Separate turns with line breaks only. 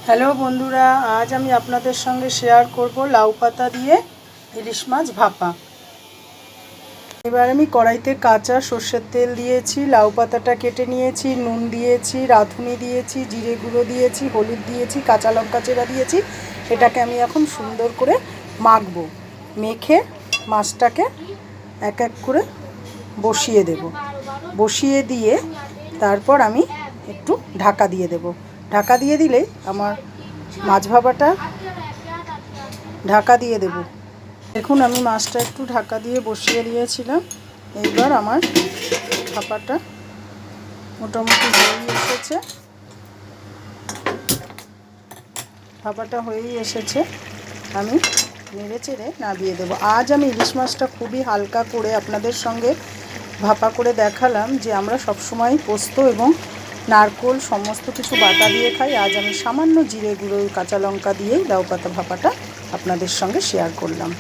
Hello বন্ধুরা, আজ আমি আপনাদের সঙ্গে শেয়ার করব লাউ পাতা দিয়ে ইলিশ মাছ ভাপা। এবার আমি কড়াইতে কাঁচা সর্ষের তেল দিয়েছি, লাউ পাতাটা কেটে নিয়েছি, নুন দিয়েছি, রাঁধুনি দিয়েছি, জিরে গুঁড়ো দিয়েছি, হলুদ দিয়েছি, কাঁচা লঙ্কা চেরা দিয়েছি। এটাকে আমি এখন সুন্দর করে মাখবো। মেখে মাছটাকে এক এক করে বসিয়ে দেব। বসিয়ে দিয়ে তারপর আমি একটু ঢাকা দিয়ে দেব। ঢাকা দিয়ে দিলে আমার মাছ ভাপাটা ঢাকা দিয়ে দেব। দেখুন, আমি মাছটা একটু ঢাকা দিয়ে বসিয়ে দিয়েছিলাম। এইবার আমার ভাপাটা মোটামুটি হয়েই এসেছে। ভাপাটা হয়েই এসেছে, আমি নেড়ে চেড়ে নামিয়ে দেবো। আজ আমি ইলিশ মাছটা খুবই হালকা করে আপনাদের সঙ্গে ভাপা করে দেখালাম যে আমরা সবসময় পোস্ত এবং নারকোল সমস্ত কিছু বাটা দিয়ে খাই। আজ আমি সামান্য জিরে গুঁড়ো কাঁচা লঙ্কা দিয়েই লাউ পাতা ভাপাটা আপনাদের সঙ্গে শেয়ার করলাম।